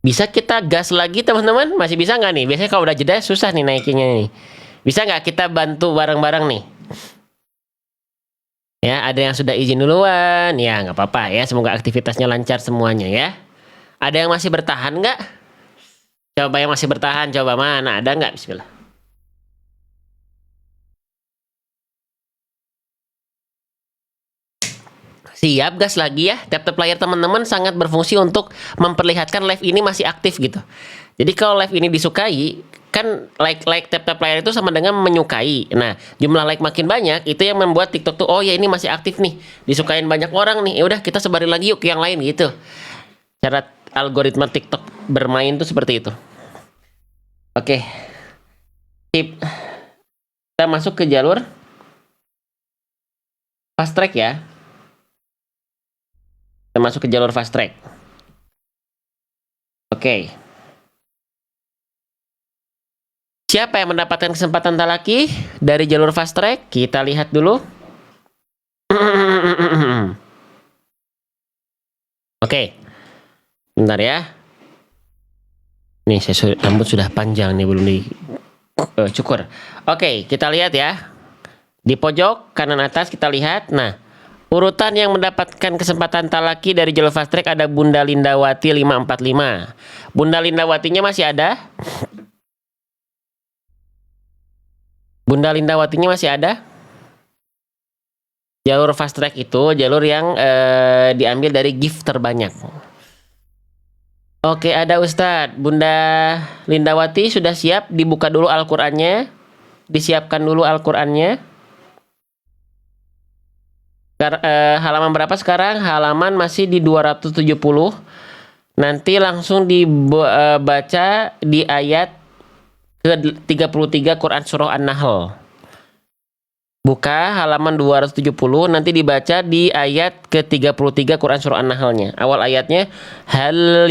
Bisa kita gas lagi teman-teman? Masih bisa nggak nih? Biasanya kalau udah jeda susah nih naikinnya nih. Bisa nggak kita bantu bareng-bareng nih? Ya, ada yang sudah izin duluan. Ya, nggak apa-apa ya. Semoga aktivitasnya lancar semuanya ya. Ada yang masih bertahan nggak? Coba yang masih bertahan, coba mana? Ada nggak? Bismillah. Siap, gas lagi ya. Tap-tap layar teman-teman sangat berfungsi untuk memperlihatkan live ini masih aktif gitu. Jadi kalau live ini disukai, kan like tap-tap layar itu sama dengan menyukai. Nah, jumlah like makin banyak, itu yang membuat TikTok tuh, oh ya ini masih aktif nih, disukain banyak orang nih. Ya udah kita sebarin lagi yuk ke yang lain gitu. Cara algoritma TikTok bermain tuh seperti itu. Oke. Sip. Kita masuk ke jalur fast track ya. Kita masuk ke jalur fast track. Oke. Siapa yang mendapatkan kesempatan talaki dari jalur fast track? Kita lihat dulu. Oke. Bentar ya. Nih, rambut sudah panjang nih, belum dicukur. Oke, kita lihat ya. Di pojok kanan atas kita lihat. Nah, urutan yang mendapatkan kesempatan talaki dari jalur fast track ada Bunda Lindawati 545. Bunda Lindawatinya masih ada? Bunda Lindawatinya masih ada? Jalur fast track itu jalur yang diambil dari gift terbanyak. Oke, ada Ustadz. Bunda Lindawati sudah siap? Dibuka dulu Al-Qur'annya. Disiapkan dulu Al-Qur'annya. Halaman berapa sekarang? Halaman masih di 270. Nanti langsung dibaca di ayat ke-33 Quran Surah An-Nahl. Buka halaman 270, nanti dibaca di ayat ke-33 Quran Surah An-Nahlnya. Awal ayatnya, hal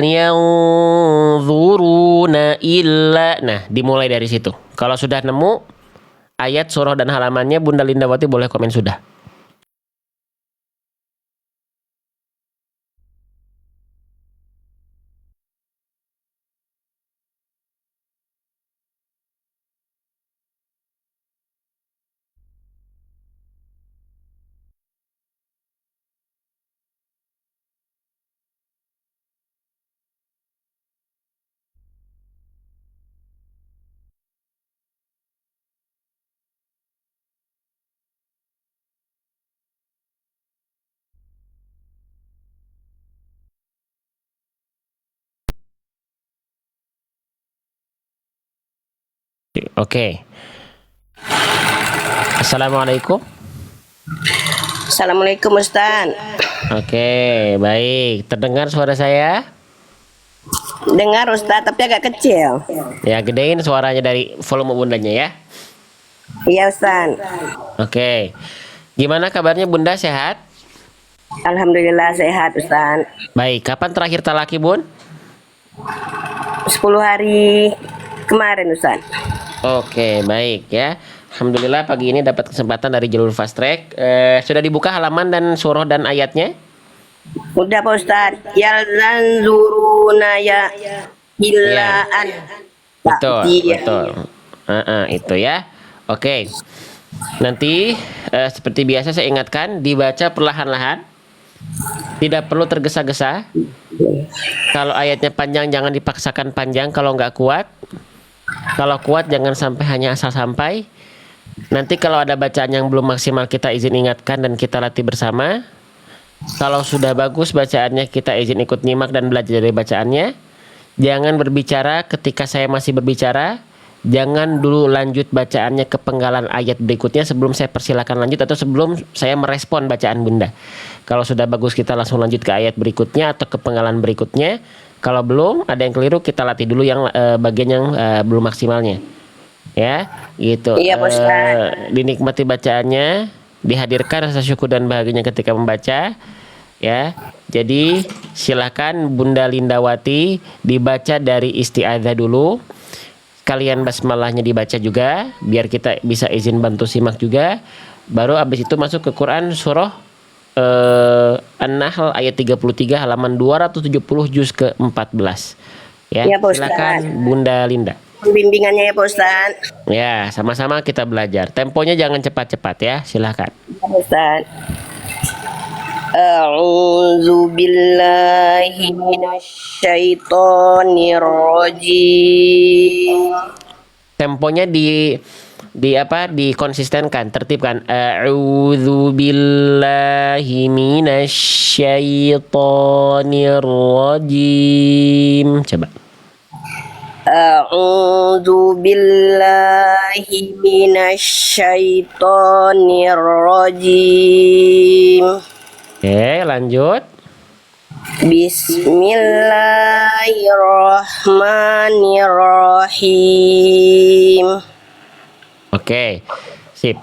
yanzuruna illa. Nah, dimulai dari situ. Kalau sudah nemu ayat, surah, dan halamannya, Bunda Lindawati boleh komen sudah. Oke. Assalamualaikum. Assalamualaikum Ustaz. Oke, baik. Terdengar suara saya? Dengar Ustaz, tapi agak kecil. Ya, gedein suaranya dari volume bundanya ya. Iya Ustaz. Oke. Gimana kabarnya Bunda, sehat? Alhamdulillah sehat Ustaz. Baik, kapan terakhir talaki Bun? 10 hari kemarin Ustaz. Oke, baik ya. Alhamdulillah pagi ini dapat kesempatan dari jalur fast track. Sudah dibuka halaman dan surah dan ayatnya? Udah Pak Ustaz. Yanzuruna ya illaan. Betul, betul. Itu ya. Oke. Nanti seperti biasa saya ingatkan, dibaca perlahan-lahan. Tidak perlu tergesa-gesa. Kalau ayatnya panjang jangan dipaksakan panjang kalau nggak kuat. Kalau kuat jangan sampai hanya asal sampai. Nanti kalau ada bacaan yang belum maksimal kita izin ingatkan dan kita latih bersama. Kalau sudah bagus bacaannya kita izin ikut nyimak dan belajar dari bacaannya. Jangan berbicara ketika saya masih berbicara. Jangan dulu lanjut bacaannya ke penggalan ayat berikutnya sebelum saya persilakan lanjut atau sebelum saya merespon bacaan Bunda. Kalau sudah bagus kita langsung lanjut ke ayat berikutnya atau ke penggalan berikutnya. Kalau belum ada yang keliru kita latih dulu yang bagian yang belum maksimalnya. Ya, gitu. Iya, Pak Ustaz. Dinikmati bacaannya, dihadirkan rasa syukur dan bahagianya ketika membaca. Ya, jadi silakan Bunda Lindawati dibaca dari isti'adzah dulu. Kalian basmalahnya dibaca juga, biar kita bisa izin bantu simak juga. Baru abis itu masuk ke Quran surah An-Nahl ayat 33 halaman 270 juz ke-14. Ya, Ya, Pak Ustaz. silakan Bunda Linda. Bimbingannya ya Pak Ustaz. Ya, sama-sama kita belajar. Temponya jangan cepat-cepat ya, silakan. Ya, Pak Ustaz. A'udzu billahi minasyaitonir rajim. Temponya dikonsistenkan, tertibkan. A'udzu billahi minasyaitonir rajim. Coba. A'udzu billahi minasyaitonir rajim. Oke, lanjut. Bismillahirrahmanirrahim. Oke, sip.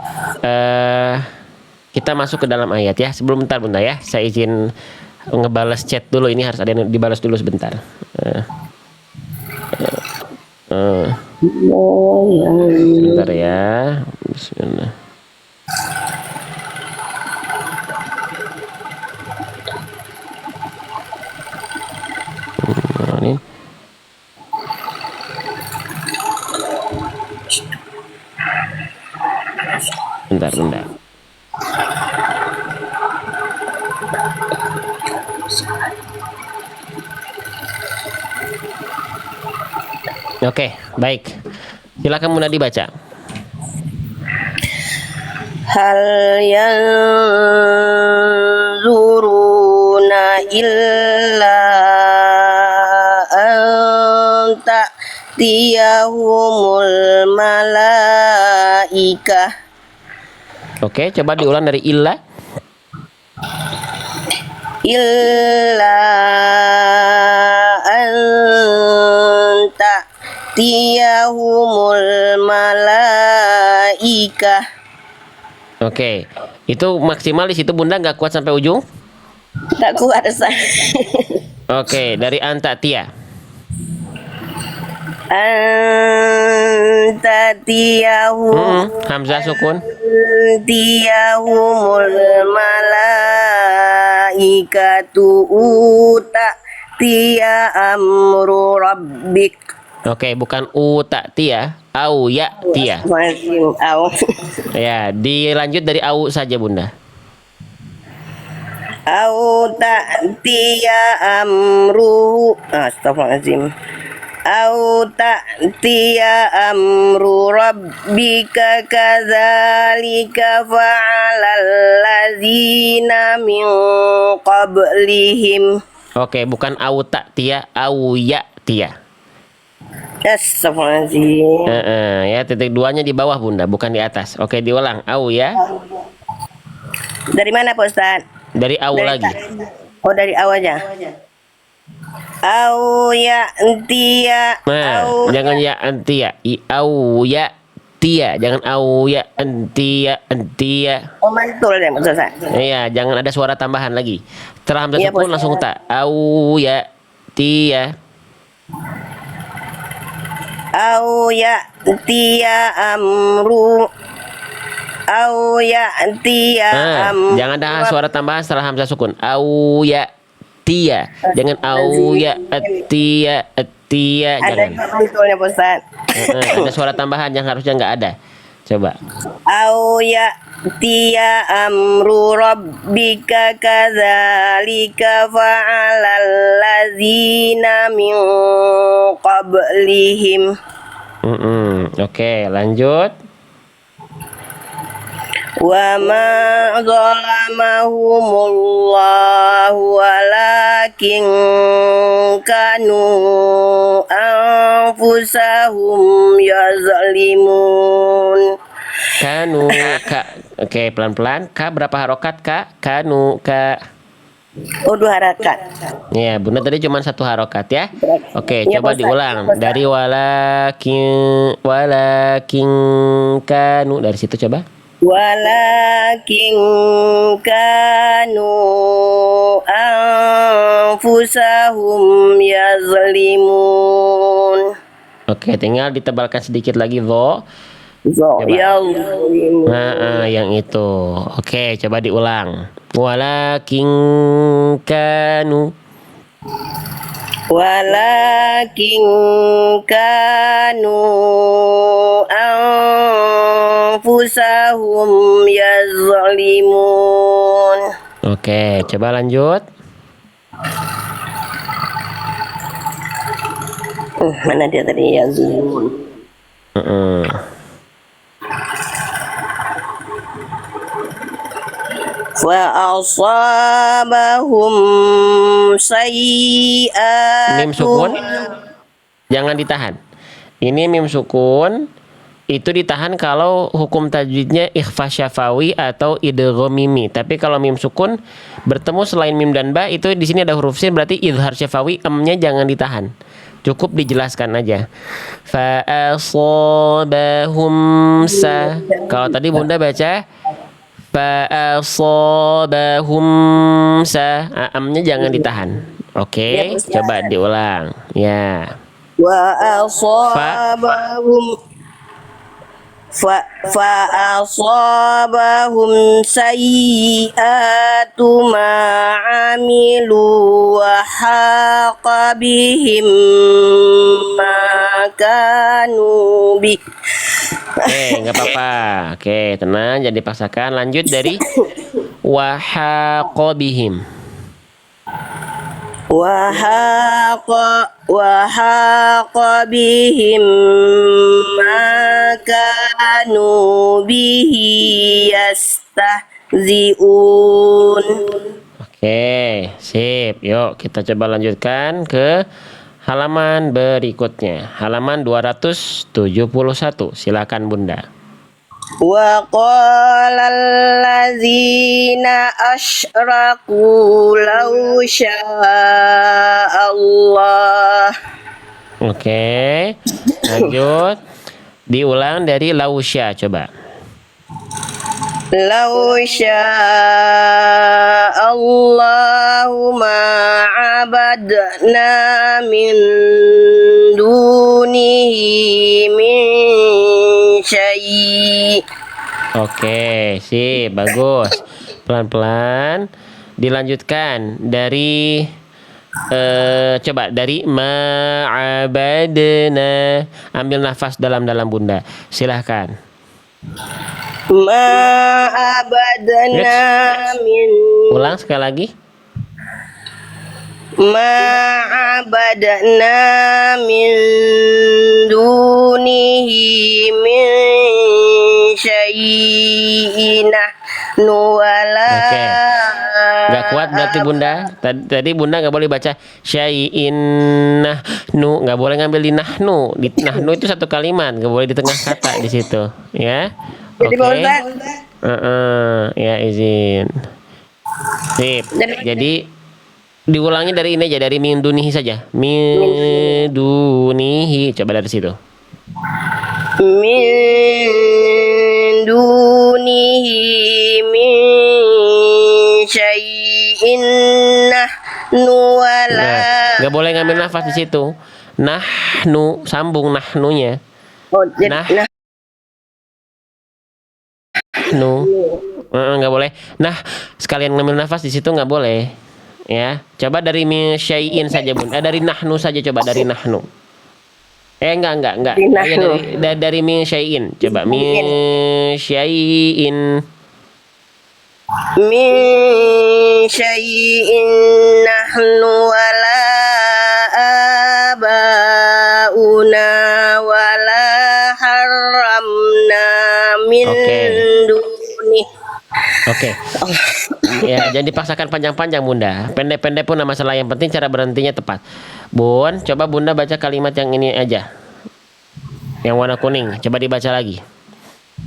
Kita masuk ke dalam ayat ya. Sebelum bentar Bunda ya, saya izin ngebalas chat dulu. Ini harus ada yang dibalas dulu sebentar. Sebentar ya. Bismillah. Ini. Bentar. Oke, baik. Silakan Bunda dibaca. Hal yanzuruna illa an ta'tiyahumul malaikah. Oke, coba diulang dari illa. Illa an ta'tiyahumul malaikah. Oke, itu maksimal di situ Bunda, nggak kuat sampai ujung? Tak kuat Ustaz. Oke, dari Antatia. Hamzah sukun. Tiyahumul malaikatu tiya amru rabbik. Oke, bukan tia, au ya tia. Masih au. Ya, dilanjut dari au saja Bunda. Au tiya amru. Astagfirullahaladzim. Au tiya amru rabbika kadzalika fa'alal ladzina min qablihim. Oke, bukan au tia, au ya tia. Astagfirullahaladzim. Ya, titik duanya di bawah Bunda, bukan di atas. Oke, diulang. Au ya. Dari mana Pak Ustaz? Dari au lagi. Oh, dari awal aja. Au ya tia. Nah, jangan ya antia. Au ya tia, jangan au ya antia. Oh, mantul deh Pak Ustaz. Iya, jangan ada suara tambahan lagi. Setelah hamzah Iya, sukun Pak langsung ta. Au ya tia. Au ya tia amru. Au ya tia amru. Jangan ada suara tambahan setelah hamzah sukun. Au ya tia. Jangan au ya tia. Ada Jangan. mantulnya Pak Ustaz. Ada suara tambahan yang harusnya nggak ada. Coba. Au ya tia amru rabbika kadzalika fa'alal ladzina min qablihim. Oke, lanjut. Wa ma zalamahumullahu walakin kanu anfusahum yazlimun. Kanu ka. Oke, pelan-pelan. Ka berapa harokat Kak? Kanu ka. Oh, 2 harakat. Ya, Bunda tadi cuma 1 harokat ya. Oke, Ya, coba Pak Ustaz. diulang. Dari walakin kanu, dari situ coba. Walakin kanu anfusahum yazlimun. Oke, tinggal ditebalkan sedikit lagi dho. Yazlimun. Yang itu. Oke, coba diulang. Walakin kanu. Walakin kanu anfusahum yazlimun. Oke, coba lanjut. Mana dia tadi yazlimun? Mm-mm. Fa'asabahum Mim sayyi'atu sukun jangan ditahan. Ini mim sukun itu ditahan kalau hukum tajwidnya ikhfa syafawi atau idgham mimi. Tapi kalau mim sukun bertemu selain mim dan ba itu di sini ada huruf sin berarti izhar syafawi emnya jangan ditahan. Cukup dijelaskan aja. Fa asabahum sa. Kalau tadi Bunda baca fa asabahum sa. Amnya jangan ditahan. ya Oke, Ustaz. coba diulang. Ya. Wa asabahum fa'asabahum sayyi'atu ma'amilu wa haqa bihim ma kanu bi. Oke, nggak apa-apa. Oke, tenang, jangan dipaksakan. Lanjut dari wahaqobihim. Wahaqa bihim ma kanu bihi yastahzi'un. Oke, sip. Yuk, kita coba lanjutkan ke halaman berikutnya. Halaman 271. Silakan Bunda. Wa qala allazina asyraku law syaa Allah. Oke, lanjut. Diulang dari lausya, coba. Law syaa Allahu ma abadna min dunihi min syai'. Oke, sip, bagus. Pelan-pelan dilanjutkan dari coba dari ma'abadna. Ambil nafas dalam-dalam Bunda. Silahkan. Ma abadna min Ulang sekali lagi. ma abadna min dunihi min syai'in wala. Oke. Gak kuat berarti Bunda. Tadi Bunda nggak boleh baca syai'in nahnu, nggak boleh ngambil di nahnu. Di nahnu itu satu kalimat, nggak boleh di tengah kata di situ, ya. Jadi Pak Oke. Ustaz, Ya izin. Sip. Jadi diulangi dari ini aja, dari min dunihi saja. Min dunihi. Coba dari situ. min dunihi min syai'in nahnu wala. Nah, nggak boleh ngambil nafas di situ. Nahnu, sambung nahnunya. Oh, jadi, Nu, nggak boleh. Nah, sekalian ngambil nafas di situ nggak boleh. Ya, coba dari min syai'in saja Bun. Dari nahnu saja, coba dari nahnu. Enggak. Dari Ya, nahnu. dari min syai'in. Coba min syai'in. min syai'in nahnu wala abauna wala haramna min duni. Oke. Ya, jangan dipaksakan panjang-panjang Bunda. Pendek-pendek pun nggak masalah. Yang penting cara berhentinya tepat. Bun, coba Bunda baca kalimat yang ini aja. Yang warna kuning. Coba dibaca lagi.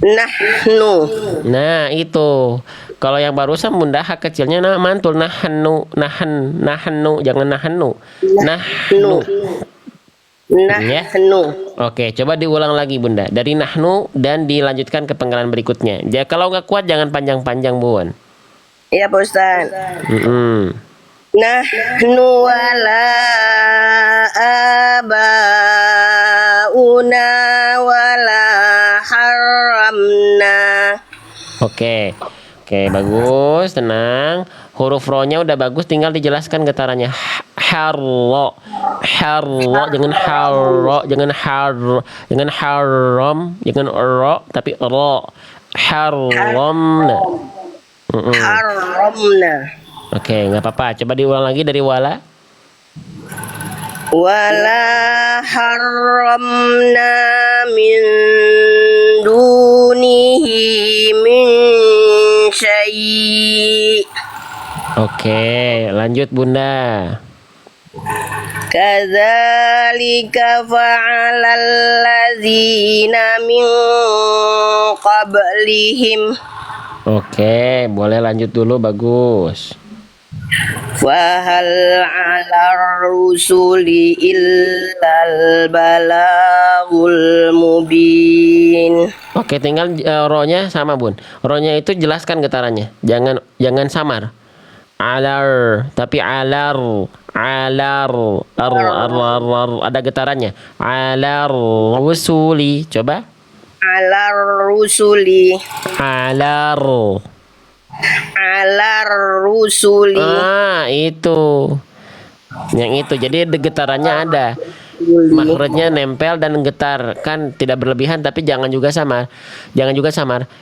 Nahnu. Nah, itu. Kalau yang barusan Bunda hak kecilnya mantul nahnu, nahnu, jangan nahnu. Nahnu. Ya. Nahnu. Oke, coba diulang lagi Bunda. Dari nahnu dan dilanjutkan ke penggalan berikutnya. Ya, kalau nggak kuat jangan panjang-panjang Bun. Iya Pak Ustaz. Nahnu wala abauna wala Oke. Oke, bagus, tenang. Huruf ro-nya udah bagus, tinggal dijelaskan getarannya. Harro. Harro, jangan harro, jangan jangan haram, jangan ro, tapi ro. Haramna. Haramna. Oke, nggak apa-apa. Coba diulang lagi dari wala. Wala haramna min dunihi min syai'. Oke, lanjut Bunda. Kadzalika fa'alal ladzina min qablihim. Oke, boleh lanjut dulu, bagus. Fahal 'ala rusuli illal balagul mubin. Oke, tinggal ro-nya sama Bun. Ro-nya itu jelaskan getarannya. Jangan samar. Alar, tapi alar, ada getarannya. Alar rusuli. Coba. 'Ala rusuli. Alar. Itu. Yang itu. Jadi getarannya ada. Makhrajnya nempel dan getar, kan tidak berlebihan tapi jangan juga samar.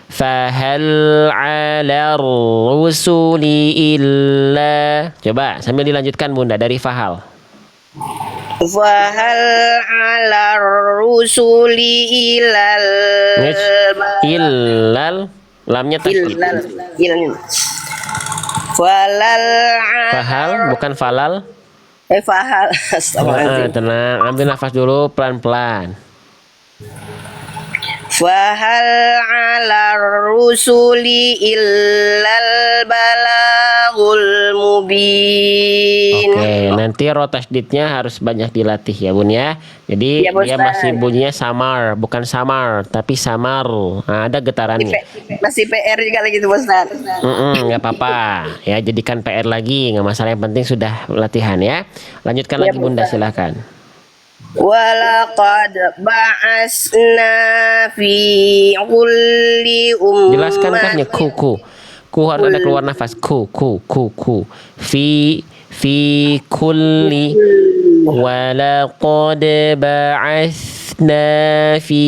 Fahal 'ala rusuli illa. Coba sambil dilanjutkan Bunda dari fahal. Fahal 'ala rusuli Illal, lamnya tasydid. Fahal bukan falal. Fahal. Astagfirullahaladzim. Tenang, ambil nafas dulu pelan-pelan. Fahal 'ala rusuli illal balagul mubin. Oke, nanti ro tasydidnya harus banyak dilatih ya Bun ya. Jadi Ya, dia Ustaz. masih bunyinya samar, bukan samar, tapi samar. Nah, ada getarannya. Masih PR juga lagi tuh Ustaz. Nggak apa-apa. Ya, jadikan PR lagi, nggak masalah, yang penting sudah latihan ya. Lanjutkan Ya, lagi Bunda, Ustaz. silakan. Walaqad ba'asna fi kulli ummatin. Jelaskan kasnya ku. Ku harus ada keluar nafas. Ku. Fi kulli. Walaqad ba'asna fi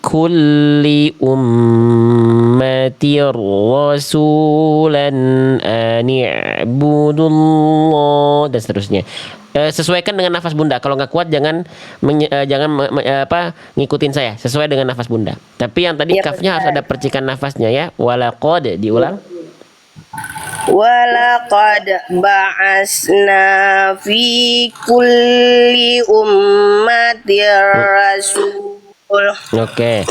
kulli ummatin rasulan an i'budullah, dan seterusnya. Sesuaikan dengan nafas Bunda. Kalau nggak kuat jangan ngikutin saya. Sesuai dengan nafas Bunda. Tapi yang tadi Ya, kafnya harus Ustaz. ada percikan nafasnya ya. Walaqad, diulang. Walaqad ba'asna fi kulli ummatin rasul. Oke.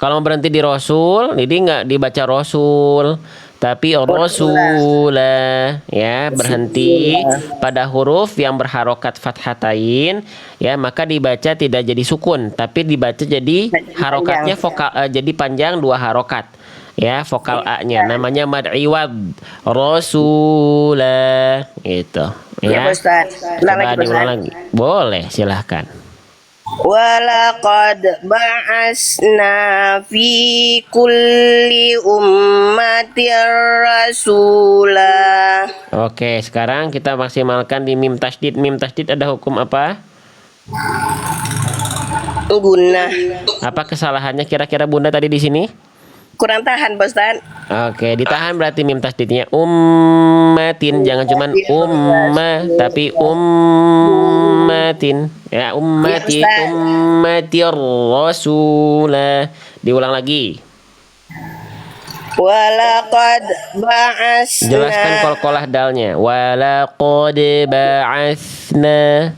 Kalau berhenti di rasul, jadi nggak dibaca rasul, tapi rasulah ya, berhenti pada huruf yang berharokat fathatain ya, maka dibaca tidak jadi sukun, tapi dibaca jadi harokatnya vokal, jadi panjang 2 harokat ya, vokal A-nya namanya mad iwad, rasulah gitu Ya, ya. Ustaz. Coba diulang lagi. Boleh, silahkan. Walaqad ba'asna fi kulli ummatin rasula. Oke, sekarang kita maksimalkan di mim tasydid. Mim tasydid ada hukum apa? Guna. Apa kesalahannya kira-kira Bunda tadi di sini? Kurang tahan, Pak Ustaz. Oke, ditahan berarti mim tasydidnya. Ummatin, jangan cuman tapi ummatin. Ya, ummati, Ya, Ustaz. ummatir rasulah. Diulang lagi. Walaqad ba'asna. Jelaskan qalqalah dalnya. Walaqad ba'atsna.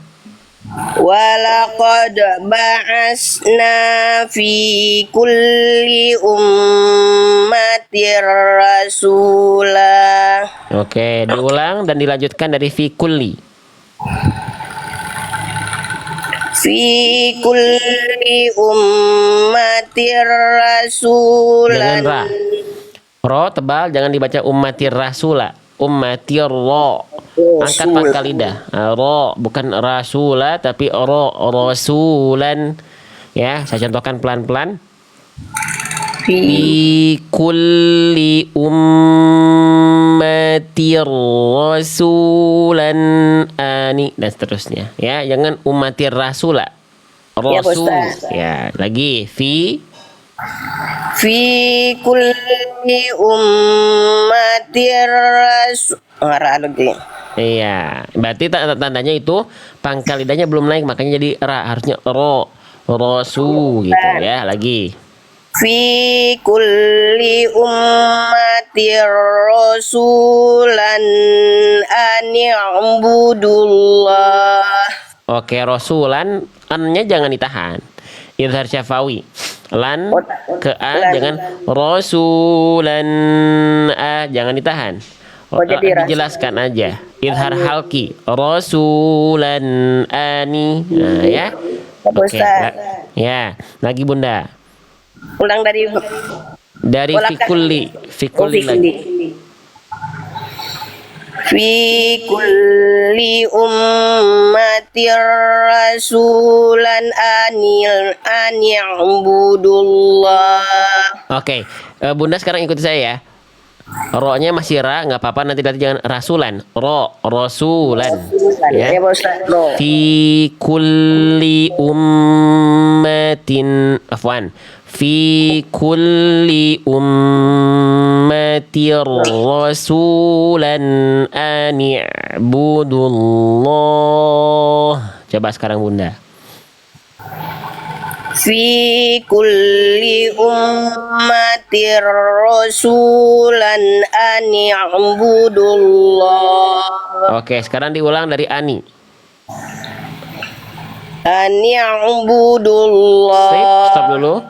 Walaqad ba'asna fi kulli ummatin rasula. Oke, diulang dan dilanjutkan dari fi kulli. Fi kulli ummatin rasulan. Jangan ra. Ro tebal, jangan dibaca ummatir rasula. Ummatir ro. Angkat pangkal lidah. Ro, bukan rasula tapi ro, rasulan. Ya, saya contohkan pelan-pelan. Fi Fi kulli ummatir rasulan ani dan seterusnya ya, jangan ummatir rasula. Ya, Pak Rasul. Ustaz. Ya, lagi fi kulli ummatir rasul. Ngarah lagi. iya, berarti tandanya itu pangkal lidahnya belum naik, makanya jadi ra, harusnya ro. Rasu gitu ya, lagi. Fi kulli ummatir rasulan an i'budullah. Oke, rasulan an-nya jangan ditahan. Idhar syafawi. Lan ke a Lan. jangan rasulan a jangan ditahan. Jadi Dijelaskan aja. Idhar halki rasulan ani. Nah, ya. Pak Oke. Ustaz. Ya, lagi Bunda. Ulang dari Dari Ulang fikuli, fikuli fi lagi. Fi kulli ummatir rasulan an i'budullah. Oke, Bunda sekarang ikuti saya ya. Ro-nya masih ra, nggak apa-apa, nanti jangan rasulan. Ro, rasulan. Ya, Ya. Pak Ustaz. No. Fi kulli ummatin afwan. Fi kulli ummatir rasulan an i'budullah. Coba sekarang Bunda. Fi kulli ummatir rasulan an i'budullah. Oke, sekarang diulang dari Ani. An Sip, i'budullah. stop dulu.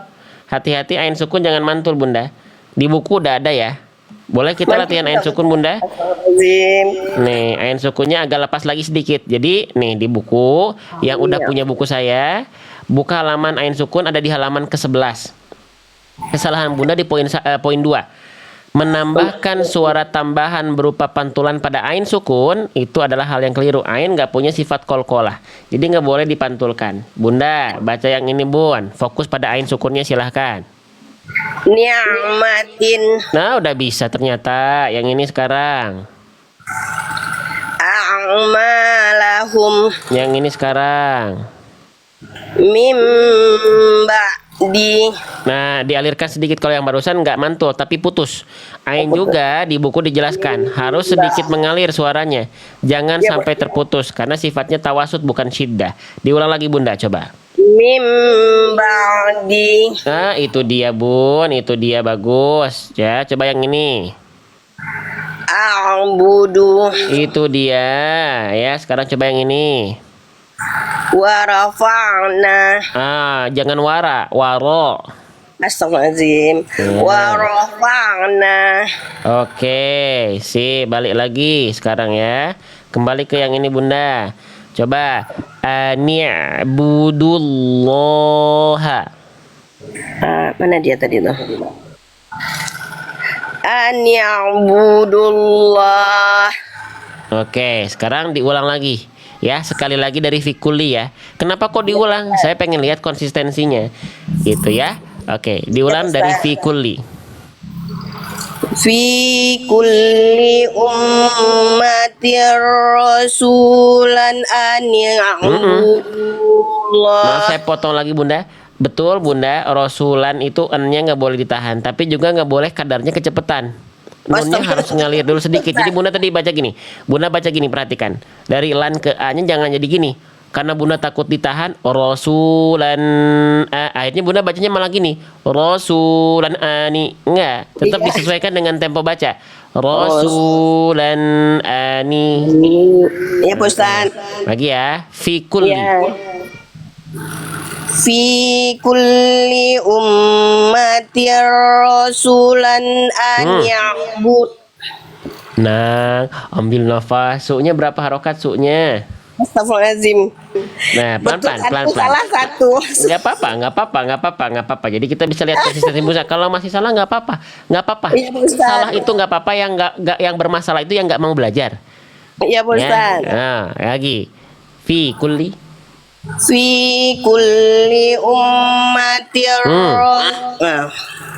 Hati-hati ain sukun jangan mantul Bunda. Di buku udah ada ya. Boleh kita latihan ain sukun Bunda? Azim. Nih, ain sukunnya agak lepas lagi sedikit. Jadi, nih di buku yang udah punya buku saya, buka halaman ain sukun ada di halaman ke-11. Kesalahan Bunda di poin 2. Menambahkan suara tambahan berupa pantulan pada ain sukun itu adalah hal yang keliru. Ain nggak punya sifat kolkolah, jadi nggak boleh dipantulkan. Bunda, baca yang ini Bun. Fokus pada ain sukunnya silahkan. Ni'matin Nah, udah bisa ternyata. Yang ini sekarang. a'malahum Yang ini sekarang. mim ba'di. Nah, dialirkan sedikit kalau yang barusan nggak mantul, tapi putus. Ain juga di buku dijelaskan harus sedikit mengalir suaranya, jangan sampai terputus karena sifatnya tawasud bukan syiddah. Diulang lagi Bunda, coba. Mim ba'di. Nah, itu dia Bun, itu dia bagus. Ya, coba yang ini. A'budu Itu dia. Ya, sekarang coba yang ini. wa rafa'na. Jangan wara, waro. Astagfirullahaladzim. Wa rafa'na. Oke, sip, balik lagi sekarang ya. Kembali ke yang ini Bunda. Coba ani'budullaha. Mana dia tadi tuh? An ya'budullah. Oke, sekarang diulang lagi. Ya, sekali lagi dari fikuli ya. Kenapa kok diulang? Saya pengen lihat konsistensinya. Gitu ya. Oke, diulang dari fikuli. Fi kulli ummatir rasulan an ya'budullah. Maaf saya potong lagi Bunda. Betul Bunda, rasulan itu n-nya nggak boleh ditahan, tapi juga nggak boleh kadarnya kecepatan. Nunnya harus ngalir dulu sedikit. Jadi Bunda tadi baca gini. Bunda baca gini, perhatikan. Dari lan ke a-nya jangan jadi gini. Karena Bunda takut ditahan, rasulan akhirnya Bunda bacanya malah gini. Rasulan ani. Enggak, tetap disesuaikan dengan tempo baca. Rasulan ani. Ya, Pak Ustaz. Lagi ya. Fi kulli. Ya. Fi kulli ummatir rasulan an ya'bud. Nah, ambil nafas. Su-nya berapa harokat su-nya? Astagfirullahaladzim. Nah, pelan-pelan, pelan-pelan. Salah satu. Nggak apa-apa. Jadi kita bisa lihat konsistensi Musa. Kalau masih salah nggak apa-apa, nggak apa-apa. Iya, Pak Ustaz. Salah itu nggak apa-apa, yang bermasalah itu yang nggak mau belajar. Ya, Pak Ustaz. Nah, lagi. Fi kulli. Fi kulli ummatir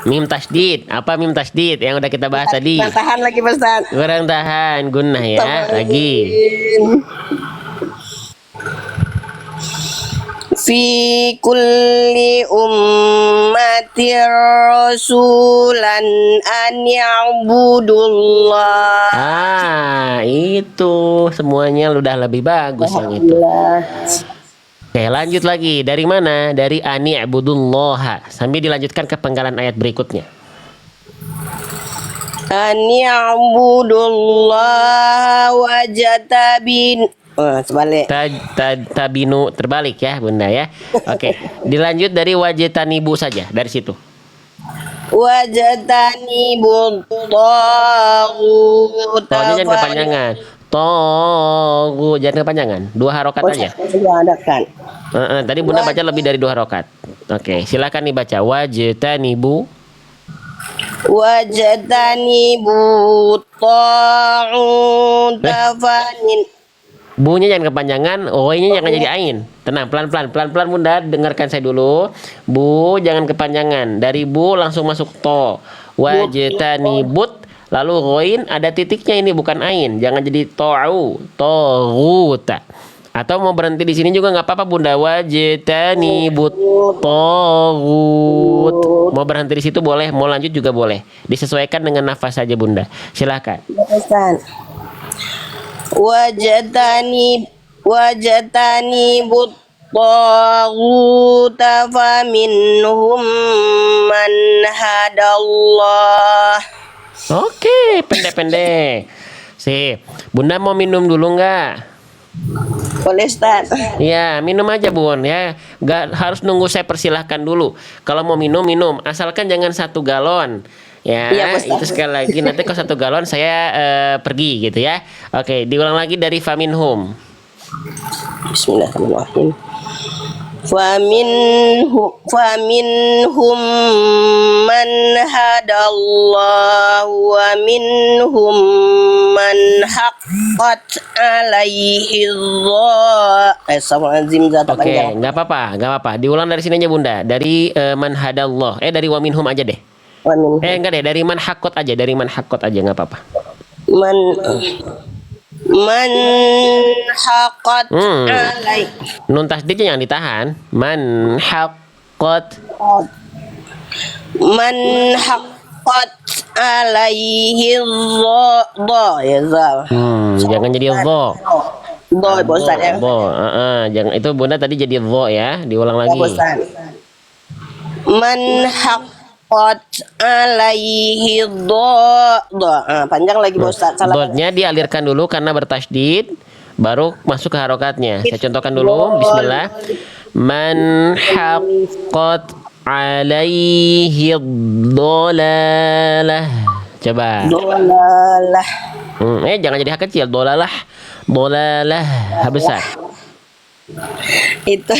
Mim tasdid. Apa mim tasdid yang udah kita bahas tadi? Tahan lagi Pak Ustaz. Kurang tahan. Gunnah ya. Lagi. Fi kulli ummati rasulan an ya'budullah. Itu semuanya udah lebih bagus yang itu. Oke, lanjut lagi. Dari mana? Dari ani abudullah. Sambil dilanjutkan ke penggalan ayat berikutnya. An ya'budullah wajtabin. Sebalik. Tabinu terbalik ya Bunda ya. Oke, dilanjut dari wajtanibu saja dari situ. Wajtanibu taghut. Tohnya jangan kepanjangan. Togu jangan kepanjangan. 2 harokat aja. Kan. Tadi Bunda baca lebih dari 2 harokat. Oke, silakan dibaca. Wajtanibu. Wajtanibu taghut fanin. Bu-nya jangan kepanjangan, O-nya jangan jadi ain. Tenang, pelan-pelan Bunda, dengarkan saya dulu. Bu jangan kepanjangan. Dari bu langsung masuk to. Wajtanibut, lalu roin ada titiknya, ini bukan ain. Jangan jadi to'u, to'uta. Atau mau berhenti di sini juga nggak apa-apa Bunda. Wajtanibut to'ut. Mau berhenti di situ boleh, mau lanjut juga boleh. Disesuaikan dengan nafas saja Bunda. Silakan. Wajatani buttaghuta faminhum man hadallah. Oke, pendek-pendek. Sip. Bunda mau minum dulu nggak? Boleh Ustaz. Ya, minum aja Bun ya. Nggak harus nunggu saya persilahkan dulu. Kalau mau minum, asalkan jangan 1 galon. Ya, iya, itu sekali lagi. Nanti kalau 1 galon saya pergi gitu ya. Oke, diulang lagi dari faminhum. Bismillahirrahmanirrahim. Faminhum man hadallahu wa minhum man haqqat alaihi Oke, nggak apa-apa. Diulang dari sini aja Bunda. Dari man hadallah. Dari wa minhum aja deh. Enggak deh, dari man haqqat aja, nggak apa-apa. Man haqqat alaihi. Nun tasdidnya yang ditahan. Man haqqat. Man haqqat alaihi jangan jadi dha. Bosan ya. Jangan, itu Bunda tadi jadi dha ya. Diulang lagi. Man haqqat alaihi panjang lagi Ustaz. Dotnya dialirkan dulu karena bertasydid, baru masuk ke harokatnya. Saya contohkan dulu. Bismillah. Man haqqat alaihi dhalalah. Coba. Dhalalah. Jangan jadi hak kecil. Dhalalah. Ha besar. Itu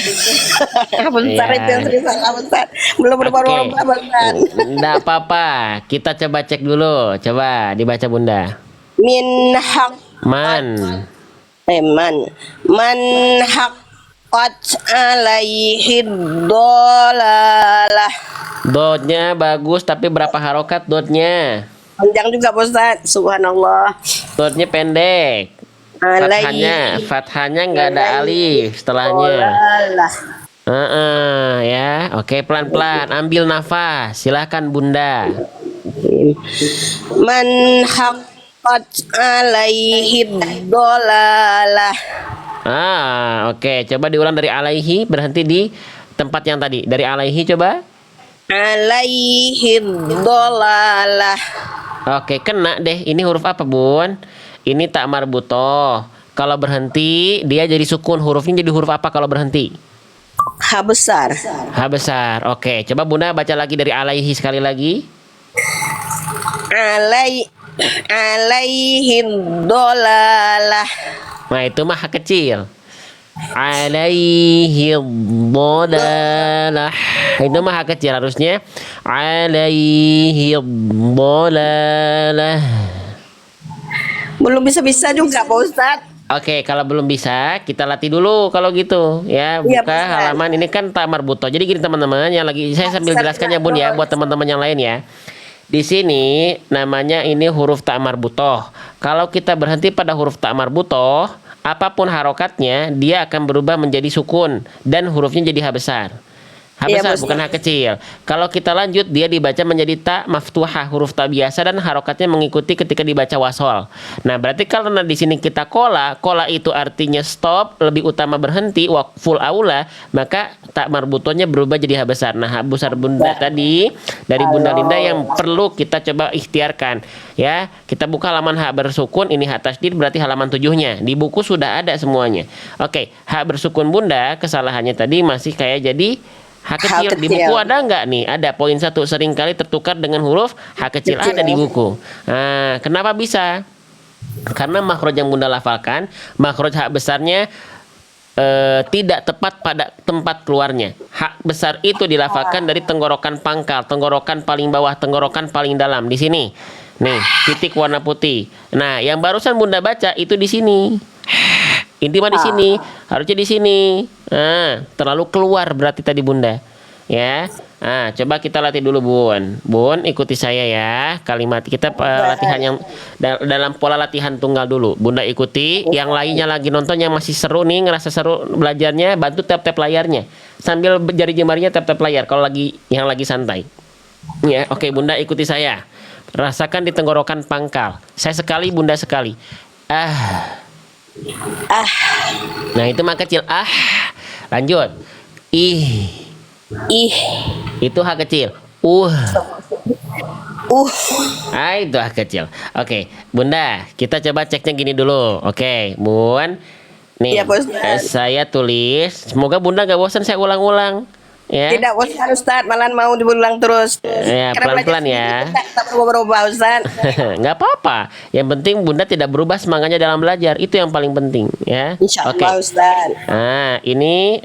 bentar itu yang serius bentar. Belum berubah bentar. Nggak apa-apa. Kita coba cek dulu. Coba dibaca Bunda. Min haq Man haqqat alaihi dhalalah. Dotnya bagus, tapi berapa harokat dotnya? Panjang juga Ustaz. Subhanallah. Dotnya pendek. Fathahnya nggak ada alif setelahnya. Ya, oke, pelan-pelan. Ambil nafas. Silakan Bunda. Man haqqat alaihi dhalalah. Oke. Coba diulang dari alaihi, berhenti di tempat yang tadi. Dari alaihi coba. Alaihi dhalalah. Oke, kena deh. Ini huruf apa, Bun? Ini tak marbutoh. Kalau berhenti, dia jadi sukun. Hurufnya jadi huruf apa kalau berhenti? Ha besar. Oke, coba Bunda baca lagi dari alaihi sekali lagi. Alaihi dhalalah. Nah, itu mah hak kecil. Alaihi dhalalah. Itu mah hak kecil, harusnya alaihi dhalalah. Belum bisa juga Pak Ustaz. Oke, kalau belum bisa, kita latih dulu kalau gitu. Ya, Iya, buka Ustaz. halaman ini kan tak marbuto. Jadi gini teman-teman, yang lagi saya sambil Ustaz, jelaskan ya Bun ya, buat teman-teman yang lain ya. Di sini namanya ini huruf tak marbutoh. Kalau kita berhenti pada huruf tak marbutoh, apapun harokatnya, dia akan berubah menjadi sukun dan hurufnya jadi H besar. H Iya, besar Ustaz. bukan H kecil. Kalau kita lanjut, dia dibaca menjadi tak maftuhah, huruf tak biasa dan harokatnya mengikuti ketika dibaca wasol. Nah, berarti kalau di sini kita kola, kola itu artinya stop, lebih utama berhenti, full aula, maka tak marbutonya berubah jadi H besar. Nah, H besar Bunda tadi dari Bunda Linda yang perlu kita coba ikhtiarkan. Ya, kita buka halaman H bersukun, ini H tasdid berarti halaman 7-nya. Di buku sudah ada semuanya. Oke, H bersukun Bunda, kesalahannya tadi masih kayak jadi H kecil. Di buku ada nggak nih? Ada poin 1 seringkali tertukar dengan huruf H kecil. Ada di buku. Nah, kenapa bisa? Karena makhraj yang Bunda lafalkan, makhraj H besarnya tidak tepat pada tempat keluarnya. H besar itu dilafalkan dari tenggorokan pangkal, tenggorokan paling bawah, tenggorokan paling dalam di sini. Nih, titik warna putih. Nah, yang barusan Bunda baca itu di sini. Inti mah di sini, harusnya di sini. Nah, terlalu keluar berarti tadi Bunda. Ya. Nah, coba kita latih dulu Bun. Bun, ikuti saya ya. Kalimat kita latihan yang dalam pola latihan tunggal dulu. Bunda ikuti. Yang lainnya lagi nonton yang masih seru nih, ngerasa seru belajarnya, bantu tap-tap layarnya. Sambil jari jemarinya tap-tap layar kalau yang lagi santai. Ya, oke Bunda ikuti saya. Rasakan di tenggorokan pangkal. Saya sekali, Bunda sekali. Nah, itu mah kecil. Lanjut. Ih. Itu H kecil. Itu H kecil. Oke, Bunda, kita coba ceknya gini dulu. Oke, Bun. Nih, Iya, Ustaz. saya tulis. Semoga Bunda gak bosan saya ulang-ulang. Ya. Tidak bosan Ustaz, malah mau diulang terus. Ya, Karena pelan-pelan belajar ya. sendiri kita tak berubah-ubah Ustaz. Nggak apa-apa. Yang penting Bunda tidak berubah semangatnya dalam belajar. Itu yang paling penting, ya. Insya Oke. Allah Ustaz. Nah, ini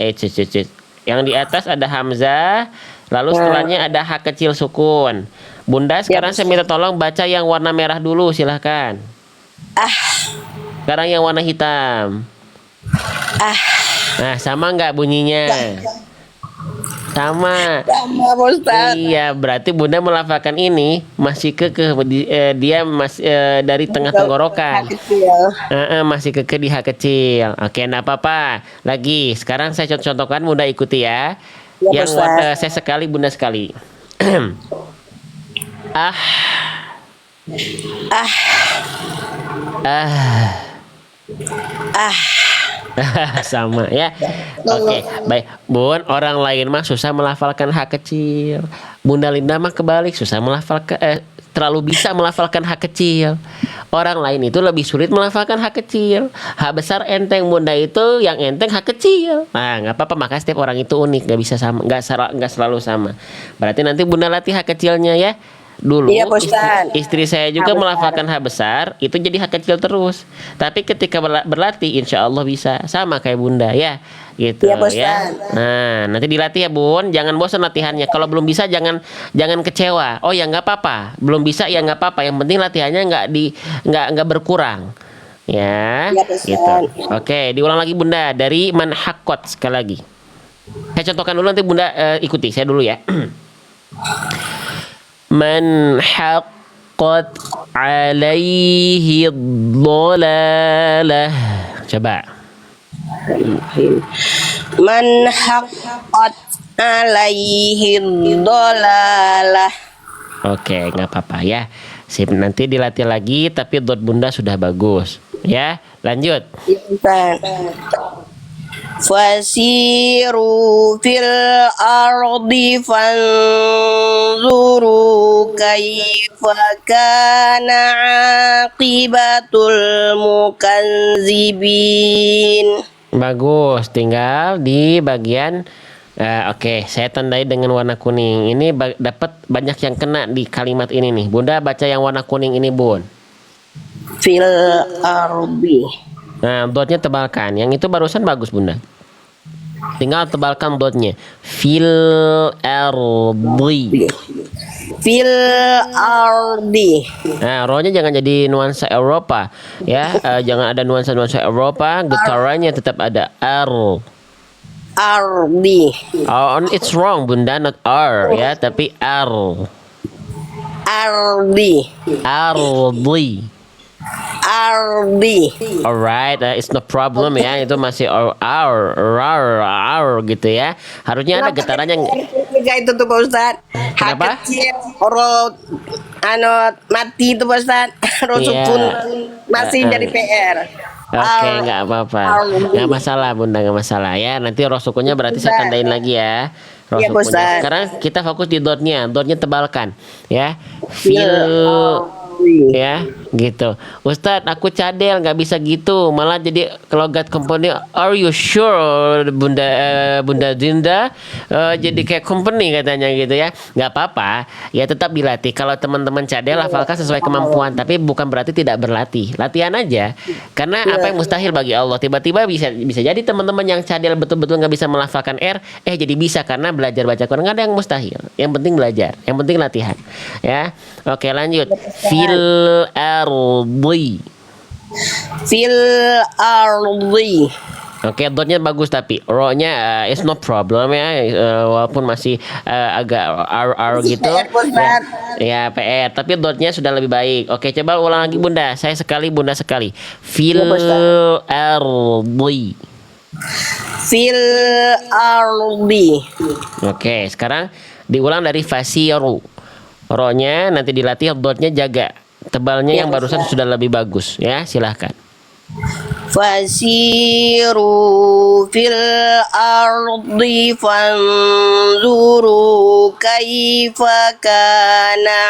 yang di atas ada hamzah, lalu setelahnya ada H kecil sukun. Bunda, sekarang saya minta tolong baca yang warna merah dulu, silahkan. Sekarang yang warna hitam. Nah, sama nggak bunyinya? Sama. Sama Ustaz. Iya, berarti Bunda melafalkan ini masih dia masih dari tengah tenggorokan. Masih di H kecil. Oke, enggak apa-apa. Lagi, sekarang saya contohkan, Bunda ikuti ya. Ya, Yang saya sekali, Bunda sekali. Sama ya. Oke, baik. Bun, orang lain mah susah melafalkan H kecil. Bunda Linda mah kebalik, susah melafalkan terlalu bisa melafalkan H kecil. Orang lain itu lebih sulit melafalkan H kecil. H besar enteng, Bunda itu yang enteng H kecil. Nah, nggak apa-apa, maka setiap orang itu unik, nggak bisa sama, nggak selalu sama. Berarti nanti Bunda latih H kecilnya ya. Dulu Iya, Ustaz. istri saya juga melafalkan H besar, itu jadi H kecil terus. Tapi ketika berlatih, insya Allah bisa sama kayak Bunda ya, gitu Iya, ya. Ustaz. Nah, nanti dilatih ya Bun, jangan bosan latihannya. Kalau belum bisa jangan kecewa. Oh ya nggak apa-apa, belum bisa ya nggak apa-apa. Yang penting latihannya nggak berkurang. Ya, Iya, Ustaz. gitu. Oke, diulang lagi Bunda dari manhakot sekali lagi. Saya contohkan dulu nanti Bunda ikuti saya dulu ya. Man haqqat alaihi dhalalah. Coba. Man haqqat alaihi dhalalah. Oke, nggak apa-apa ya. Sip, nanti dilatih lagi tapi dot Bunda sudah bagus. Ya, lanjut. Fasiru fil ardi fanzuru kaifa kana aqibatul mukazzibin. Bagus, tinggal di bagian oke, saya tandai dengan warna kuning. Ini dapat banyak yang kena di kalimat ini nih. Bunda baca yang warna kuning ini, Bun. Fil ardi. Nah, dotnya tebalkan. Yang itu barusan bagus, Bunda. Tinggal tebalkan dotnya. Fil ardi. Fil ardi. Nah, rohnya jangan jadi nuansa Eropa, ya. Jangan ada nuansa-nuansa Eropa. Getarannya tetap ada R. Ardi. Oh, it's wrong, Bunda, not R, ya, tapi R. Ardi. Ardi. Ardi. Alright, it's no problem ya. Itu masih R gitu ya. Harusnya ada getarannya. Tiga itu tuh Pak Ustad. H Kenapa? kecil, ro mati itu Pak Ustad. Ro Iya. sukun masih jadi PR. Oke, nggak apa-apa. Nggak masalah, Bunda, nggak masalah ya. Nanti roh sukunnya berarti saya tandain lagi ya. Roh Iya, sukunnya. Ustaz. Sekarang kita fokus di dotnya. Dotnya tebalkan ya. Fil ya gitu. Ustadz, aku cadel nggak bisa gitu, malah jadi logat company. Are you sure, Bunda Dinda? Jadi kayak company katanya gitu ya. Nggak apa-apa, ya tetap dilatih. Kalau teman-teman cadel, hafalkan sesuai kemampuan, tapi bukan berarti tidak berlatih. Latihan aja, karena apa yang mustahil bagi Allah, tiba-tiba bisa jadi teman-teman yang cadel betul-betul nggak bisa melafalkan R, jadi bisa karena belajar baca Quran. Nggak ada yang mustahil, yang penting belajar, yang penting latihan ya. Oke, lanjut. Fil ardi. Fil ardi. Oke, dotnya bagus tapi ro-nya is no problem ya, walaupun masih agak R gitu ya, PR, tapi dotnya sudah lebih baik. Oke, coba ulang lagi Bunda, saya sekali, Bunda sekali. Fil ardi. Fil ardi. Oke, sekarang diulang dari fasiru. Ro-nya nanti dilatih, dotnya jaga. Tebalnya yang barusan sudah lebih bagus ya, silahkan. Fasiru fil ardi fanzuru kaifa kana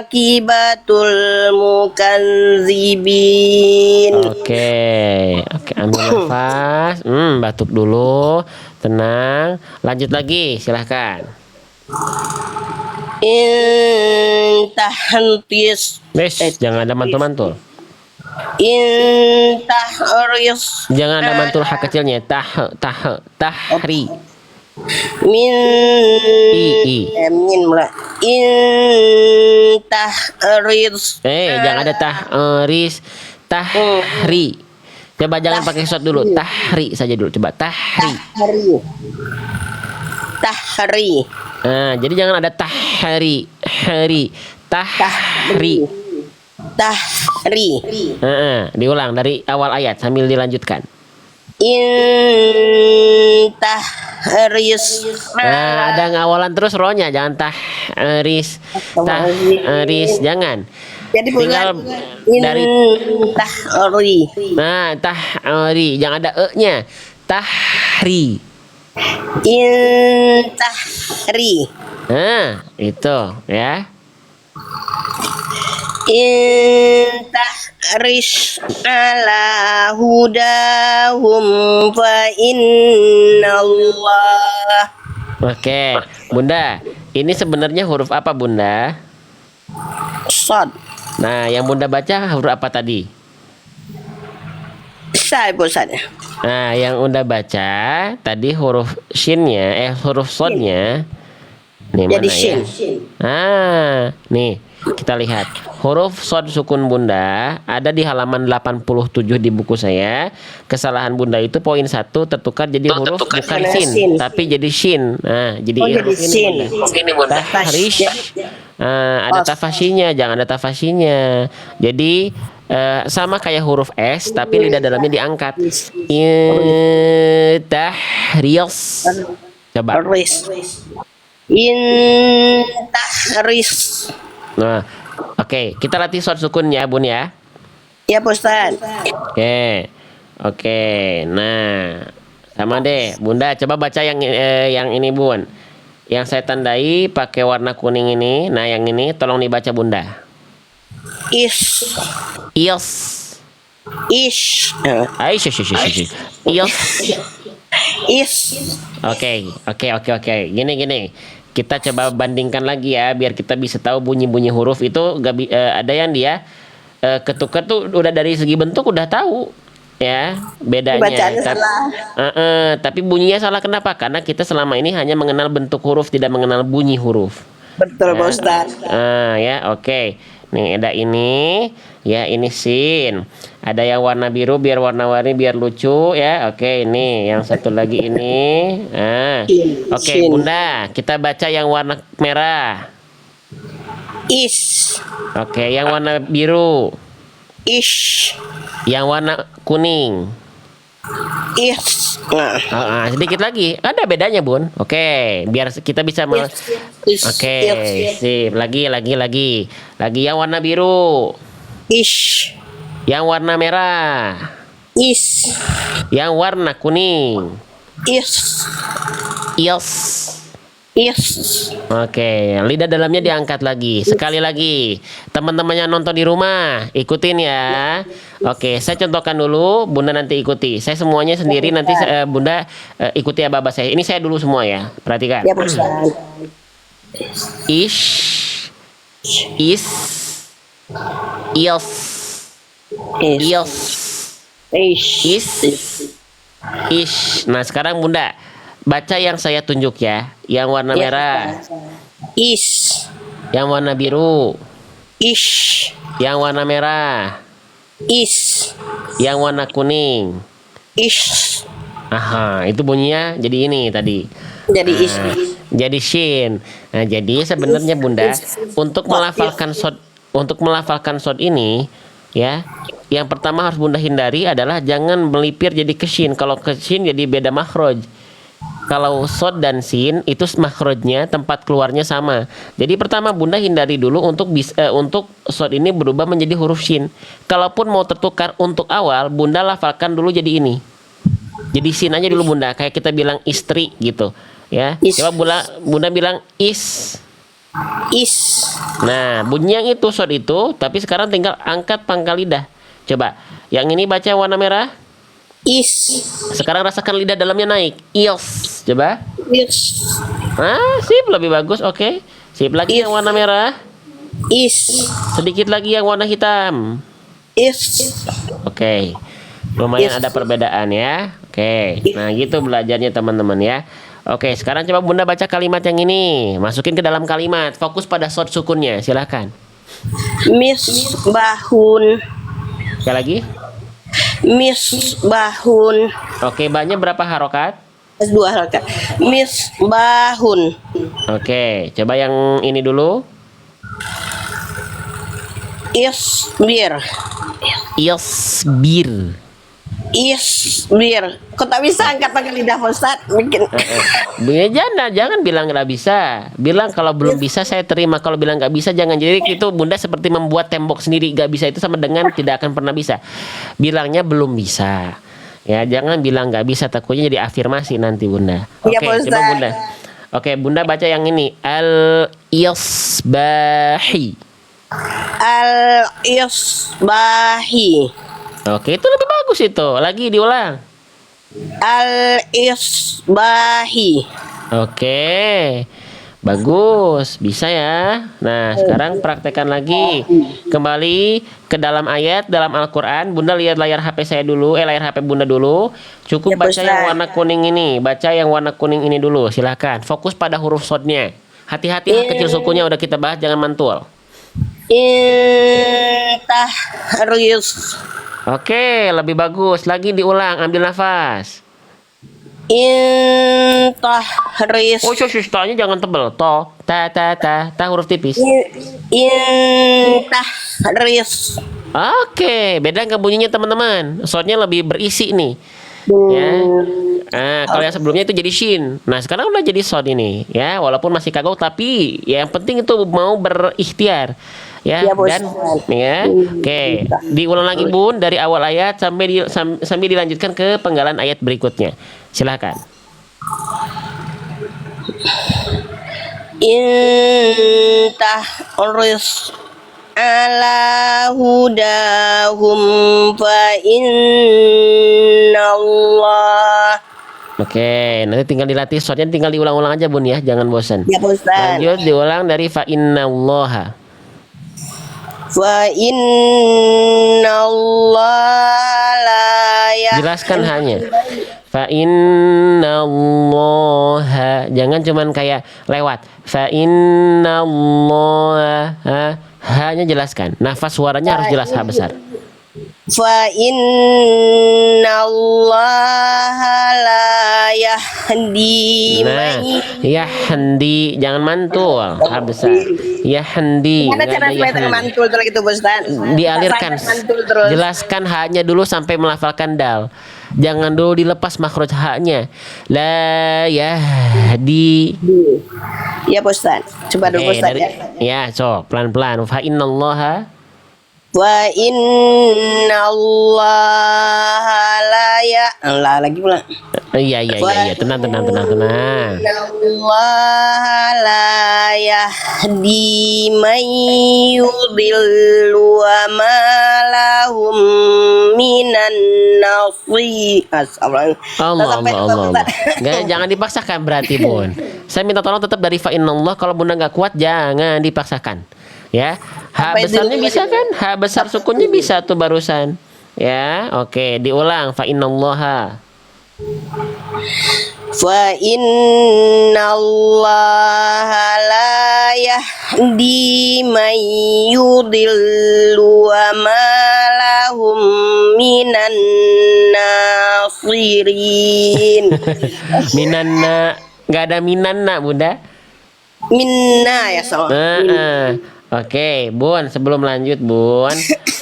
akibatul mukanzibin. Oke, ambil nafas. Batuk dulu, tenang. Lanjut lagi, silahkan. Intahris. Jangan ada mantul-mantul. Intahris. Jangan ada mantul hak kecilnya. Tahri. Min I. min mula. Intahris. Jangan ada tahris. Tahri. Coba jangan pakai shot dulu. Tahri saja dulu. Coba tahri. Tahri. Jadi jangan ada tahri. Tahri. Diulang dari awal ayat sambil dilanjutkan. Intahris. Ada ngawalan terus rohnya, jangan tahris. Jangan. Jadi tinggal dari tahri. Tahri, jangan ada e-nya. Tahri. Intahri. Itu ya. Intahris ala hudahum fa innallah. Oke, Bunda, ini sebenarnya huruf apa Bunda? Shad. Nah, yang Bunda baca huruf apa tadi? Saya bosannya. Nah, yang Bunda baca tadi huruf shinnya, huruf sodnya. Nih Jadi mana shin. ya? Nih kita lihat huruf sod sukun Bunda ada di halaman 87 di buku saya. Kesalahan Bunda itu poin 1 tertukar jadi huruf bukan sin, tapi jadi shin. Nah, jadi jadi shin. Ini Bunda. Tahrish. Ada tafasyinya, jangan ada tafasyinya. Jadi sama kayak huruf S tapi lidah dalamnya diangkat. Tahriys. Coba. Intahris. Nah, oke, kita latih short sukun ya, Bun ya. Ya, Pak Ustaz. Oke. Nah, sama deh, Bunda. Coba baca yang ini, Bun. Yang saya tandai pakai warna kuning ini. Nah, yang ini tolong dibaca, Bunda. Is. Oke. Gini. Kita coba bandingkan lagi ya, biar kita bisa tahu bunyi-bunyi huruf itu. Ada yang dia ketukar tuh udah dari segi bentuk udah tahu. ya bedanya. Bacaannya salah. Tapi bunyinya salah kenapa? Karena kita selama ini hanya mengenal bentuk huruf, tidak mengenal bunyi huruf. Betul Pak Ya. Ustadz. Ya, oke. Nih ada ini, ya ini sin. Ada yang warna biru biar warna-warni biar lucu ya. Oke, ini yang satu lagi ini. Oke, Shin. Bunda, kita baca yang warna merah. Is. Oke, yang warna biru, Ish. yang warna kuning. Is. Nah. Sedikit lagi. Ada bedanya, Bun. Oke, biar kita bisa Is. Oke, Is. sip. Lagi. Lagi yang warna biru, Ish. yang warna merah, Is. yang warna kuning. Is. Yes. Is. Oke, lidah dalamnya diangkat lagi. Sekali lagi. Teman-teman yang nonton di rumah, ikutin ya. Oke, saya contohkan dulu, Bunda nanti ikuti. Saya semuanya sendiri nanti Bunda ikuti apa saya. Ini saya dulu semua ya. Perhatikan. Ya Pak Ustadz. Ish, is, yes, Is. yes, Ish. is, ish. Nah sekarang Bunda baca yang saya tunjuk ya. Yang warna Ya, merah, Is. yang warna biru, Ish. yang warna merah, Is. yang warna kuning. Ish. Aha, itu bunyinya jadi ini tadi. Jadi is. Jadi shin. Nah, jadi sebenarnya Bunda untuk melafalkan shot ini ya, yang pertama harus Bunda hindari adalah jangan melipir jadi ke shin. Kalau ke shin jadi beda makhraj. Kalau shot dan sin itu makhrajnya tempat keluarnya sama. Jadi pertama Bunda hindari dulu untuk shot ini berubah menjadi huruf shin. Kalaupun mau tertukar untuk awal, Bunda lafalkan dulu jadi ini. Jadi sin aja dulu Bunda, kayak kita bilang istri gitu. Ya. Is. Coba Bunda bilang is. Is. Nah, bunyi yang itu shot itu, tapi sekarang tinggal angkat pangkal lidah. Coba. Yang ini baca warna merah. Is. Sekarang rasakan lidah dalamnya naik. Is. Coba. Is. Sip, lebih bagus. Oke. Sip lagi yang warna merah. Is. Sedikit lagi yang warna hitam. Is. Oke. Lumayan ada perbedaan ya. Oke. Nah, gitu belajarnya teman-teman ya. Oke, sekarang coba Bunda baca kalimat yang ini. Masukin ke dalam kalimat. Fokus pada short sukunnya. Silakan. Misbahun. Sekali lagi. Misbahun. Oke, banyak berapa harokat? Dua harakat. Misbahun. Oke, coba yang ini dulu. Isbir. Isbir. Isbir. Kok tak bisa angkat pakai lidah Pak Ustadz? Bikin. Jangan bilang nggak bisa. Bilang kalau belum bisa saya terima. Kalau bilang nggak bisa jangan. Jadi itu Bunda seperti membuat tembok sendiri. Nggak bisa itu sama dengan tidak akan pernah bisa. Bilangnya belum bisa. Ya jangan bilang nggak bisa. Takutnya jadi afirmasi nanti Bunda. Iya, Oke, Pak coba Ustadz. Bunda. Oke, Bunda baca yang ini. Al-isbahi. Al-isbahi. Oke, itu lebih bagus itu. Lagi diulang. Al-isbahi. Oke, bagus, bisa ya. Nah, sekarang praktekkan lagi. Kembali ke dalam ayat dalam Al-Quran. Bunda lihat layar HP saya dulu, layar HP Bunda dulu. Cukup Ya, baca Ustaz. yang warna kuning ini. Baca yang warna kuning ini dulu, silahkan. Fokus pada huruf shotnya. Hati-hati kecil sukunya udah kita bahas, jangan mantul. Intahrius. Oke, lebih bagus. Lagi diulang, ambil nafas. Intahrius. Oh, tanya jangan tebel. To, ta huruf tipis. Intahrius. Oke, beda nggak bunyinya teman-teman? Shotnya lebih berisi nih. Ya. Kalau yang sebelumnya itu jadi shin. Nah, sekarang udah jadi shot ini, ya. Walaupun masih kagok, tapi ya yang penting itu mau berikhtiar, ya. Ya, Bos. Dan, ya. Oke, diulang lagi Bun dari awal ayat sambil dilanjutkan ke penggalan ayat berikutnya. Silakan. Intahrius ala hudahum fa innallah. Oke, nanti tinggal dilatih shotnya, tinggal diulang-ulang aja Bun ya, jangan bosan. Ya Pak Ustadz. Lanjut diulang dari fa innallaha. Fa innallaha la Jelaskan yahdi hanya. Fa innallaha. Jangan cuman kayak lewat. Fa innallaha. Hanya jelaskan. Nafas suaranya harus jelas ha besar. Fa innallaha la yahdi Nah, ya hendi, jangan mantul ha besar. Ya hendi. Gimana Nggak cara ada ya supaya tak hendi. mantul terus gitu Ustaz? Dialirkan. Saya mantul terus. Jelaskan haknya dulu sampai melafalkan dal. Jangan dulu dilepas makhraj haknya. La yahdi. Ya Pak Ustaz. Coba dulu Ustaz ya. Ya, so pelan-pelan. Fa innallaha. Wa innallaha la ya Allah lagi pula. Iya, tenang. Innallaha la yahdi man yudillu wa ma lahum minan nasir. Allah. Jangan dipaksakan berarti, Bun. Saya minta tolong tetap dari fa innallah. Kalau Bunda nggak kuat, jangan dipaksakan. Ya, ha besarnya bisa kan? Ha besar sukunnya bisa tuh barusan. Ya, oke, diulang fa innallaha. Fa innallaha la yahdi man yudillu wa ma lahum minan nasirin. Minanna, nggak ada minanna, Bunda. Minna ya so. Oke, Bun, sebelum lanjut, Bun,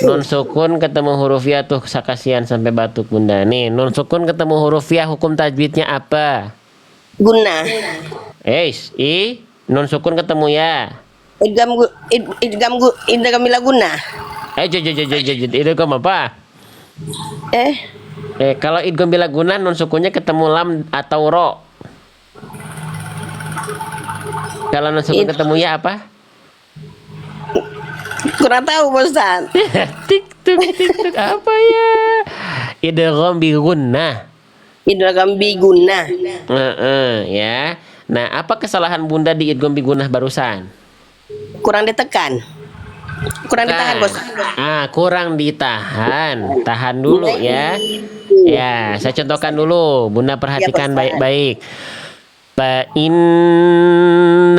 nun sukun ketemu huruf ya tuh sakasian sampai batuk Bunda. Nih, nun sukun ketemu huruf ya, hukum tajwidnya apa? Guna. Nun sukun ketemu ya. Idgham bila guna. Idgham apa? Kalau idgham bila guna, nun sukunnya ketemu lam atau ro. Kalau nun sukun ketemu ya apa? Kurang tahu Ustaz. Tik tuk apa ya? Idgham bi gunnah. Idgham bi gunnah. Ya. Nah, apa kesalahan Bunda di idgham bi gunnah barusan? Kurang ditekan. Kurang ditahan, Bos. Kurang ditahan. Tahan dulu ya. Ya, saya contohkan dulu. Bunda perhatikan baik-baik. Fa innallaha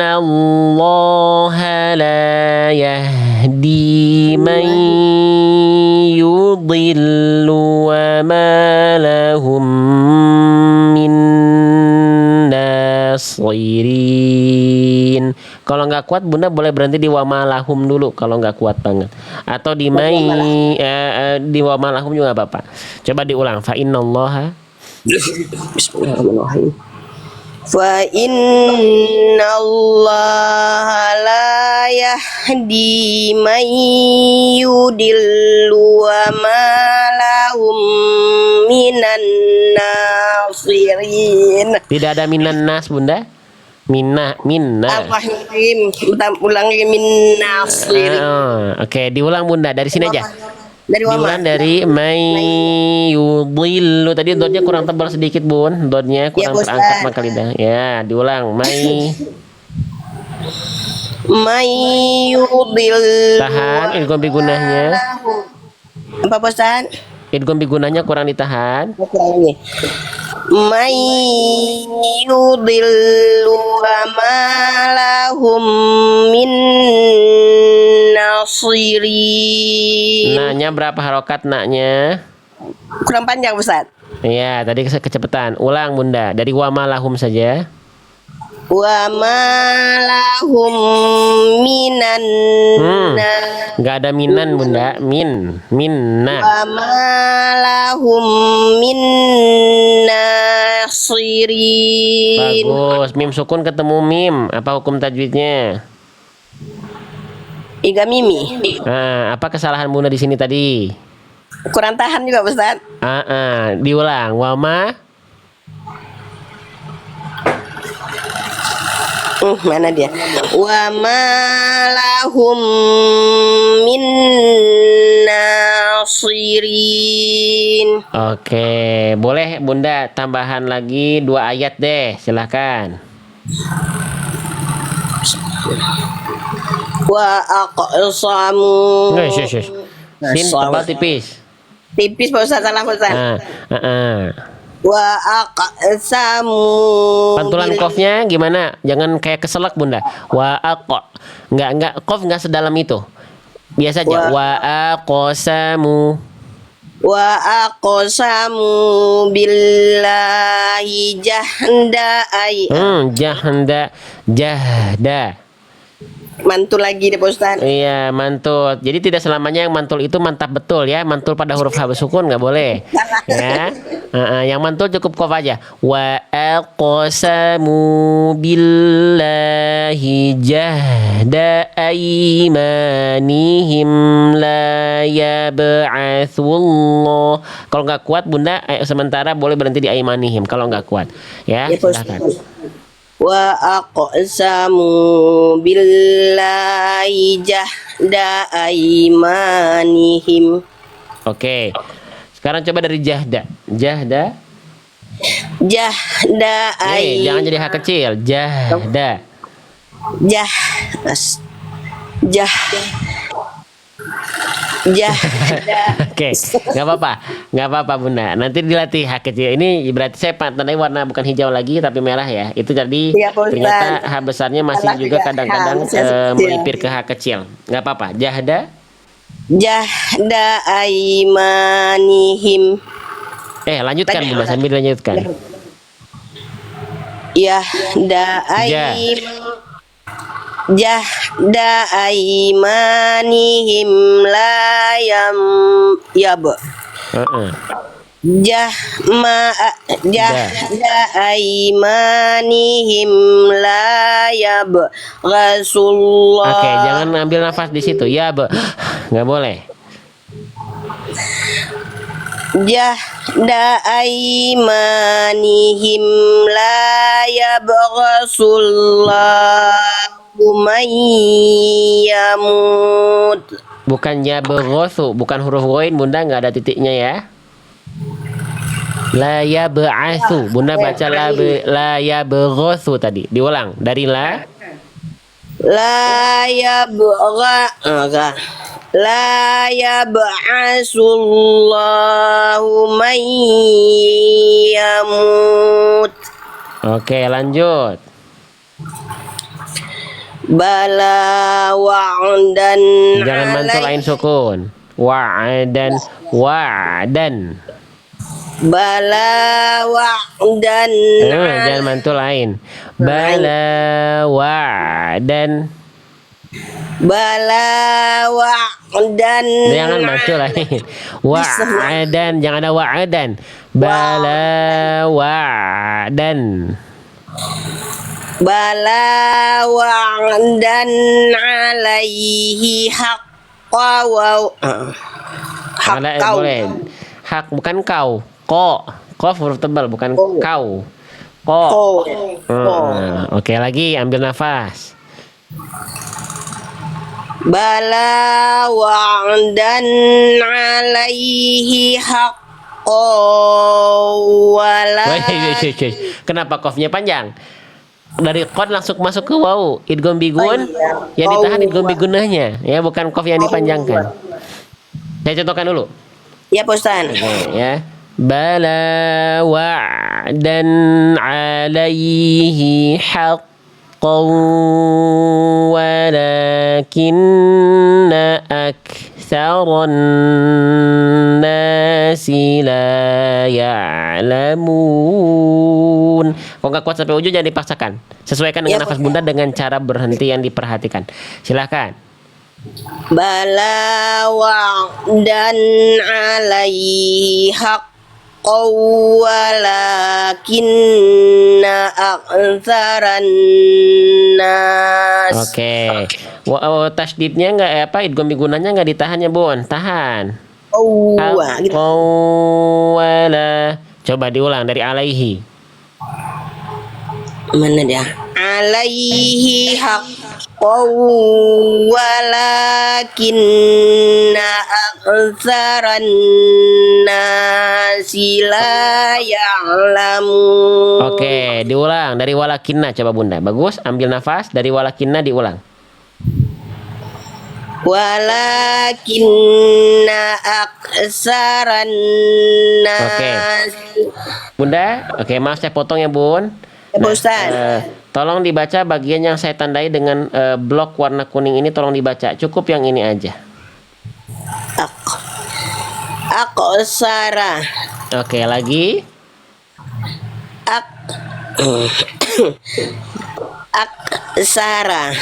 la yahdi man yudillu wa ma lahum min nasirin. Kalau nggak kuat Bunda boleh berhenti di wa ma lahum dulu kalau nggak kuat banget. Atau di di wa ma lahum juga apa-apa. Coba diulang. Fa innallaha. Bismillahirrahmanirrahim. Fa innallaha la yahdi man yudillu wa ma lahum minan nasirin. Tidak ada minan nas Bunda. Minna. Ar-Rahim. Ulangi min nasirin. Oke, diulang Bunda dari sini aja. Diulang dari mayudillu. Tadi dotnya kurang tebal sedikit Bun. Dotnya kurang terangkat maka lidah. Ya, diulang. Mayudillu. Tahan idgham bi gunahnya. Apa Ustaz? Idgham bi gunahnya kurang ditahan. Kurang lagi. Mayudillu wa ma lahum min nasirin. Naknya berapa harokat naknya? Kurang panjang Ustaz. Iya, tadi kecepatan. Ulang Bunda, dari wa ma lahum saja. Wa ma lahum minan Nggak ada minan Bunda, minna. Wa ma lahum min nasirin. Bagus, mim sukun ketemu mim. Apa hukum tajwidnya? Iga mimi. Apa kesalahan Bunda di sini tadi? Kurang tahan juga Ustaz. Diulang. Wama. Mana dia? Wa ma lahum min nasirin. Oke, boleh Bunda tambahan lagi 2 ayat deh, silahkan. Wa aqsamu. Nggak, shush. Sin tebal tipis. Tipis Pak Ustaz, salah Pak Ustaz. Wa aqsamu. Pantulan kofnya gimana? Jangan kayak keselak Bunda. Wa aqo. Enggak kof enggak sedalam itu. Biasa aja. Wa aqsamu. Wa aqsamu billahi jahda ay. Jahda. Mantul lagi deh Pak Ustaz. Iya, mantul. Jadi tidak selamanya yang mantul itu mantap betul ya. Mantul pada huruf H sukun nggak boleh. Ya. Yang mantul cukup kof aja. Wa aqsamu billahi jahda aymanihim la yab'atsullah. Kalau nggak kuat Bunda, sementara boleh berhenti di aymanihim kalau nggak kuat. Ya, silakan. Wa aqsamu billahi jahda aymanihim. Oke. Sekarang coba dari jahda. Jahda. Jangan jadi H kecil. Jahda. Oke, nggak apa-apa Bunda. Nanti dilatih H kecil. Ini berarti saya tandai warna bukan hijau lagi tapi merah ya. Itu jadi ternyata H besarnya masih juga kadang-kadang melipir ke H kecil. Nggak apa-apa. Jahda aymanihim. Lanjutkan Bunda sambil lanjutkan. Jahda aymanihim la jahda aymanihim la rasulullah. Oke, jangan ambil nafas di situ. Nggak boleh. Jahda aymanihim la yabghasullahu man yamut. Bukan yabghasu, bukan huruf ghain Bunda, nggak ada titiknya ya. La yab'atsu. Bunda baca la yabghasu tadi. Diulang dari la yab'atsullahu man yamut. Oke, lanjut. Bala wa'dan. Jangan mantul lain sukun. Wa'dan. Bala wa'dan. Jangan mantul lain. Bala wa'dan. Jangan mantul lain. Wa'dan, jangan ada wa'dan. Bala wa'dan. Bala wa'dan alaihi haqqa boleh. Hak bukan kau. Ko huruf tebal bukan kau. Ko. Oke, lagi ambil nafas. Bala wa'dan alaihi haqqa wala. Kenapa kofnya panjang? Dari qad langsung masuk ke waw. Idgham bigun. Yang ditahan idgham bigunahnya, ya, bukan kof yang dipanjangkan. Saya contohkan dulu. Ya, Pak Ustaz. Ya. Bala wa'dan alaihi haqqan walakinna aktsaran nasi la ya'lamun. Kalau nggak kuat sampai ujung jangan dipaksakan. Sesuaikan dengan nafas Bunda dengan cara berhenti yang diperhatikan. Silakan. Bala wa'dan alaihi haqqan walakinna aktsaran nas. Oke. Tasdidnya nggak idgham bigunanya nggak ditahan ya Bun. Tahan. Gitu. Wala. Coba diulang dari alaihi. Mana dia? Alaihi haqqan walakinna aktsaran nasi la ya'lamun. Oke, diulang dari walakinna coba Bunda. Bagus, ambil nafas dari walakinna diulang. walakinna aksaran nas. Bunda, oke, maaf saya potong ya Bun. Ya, Pak Ustaz. Tolong dibaca bagian yang saya tandai dengan blok warna kuning ini, tolong dibaca. Cukup yang ini aja. Aksara. Oke, lagi. Aksara.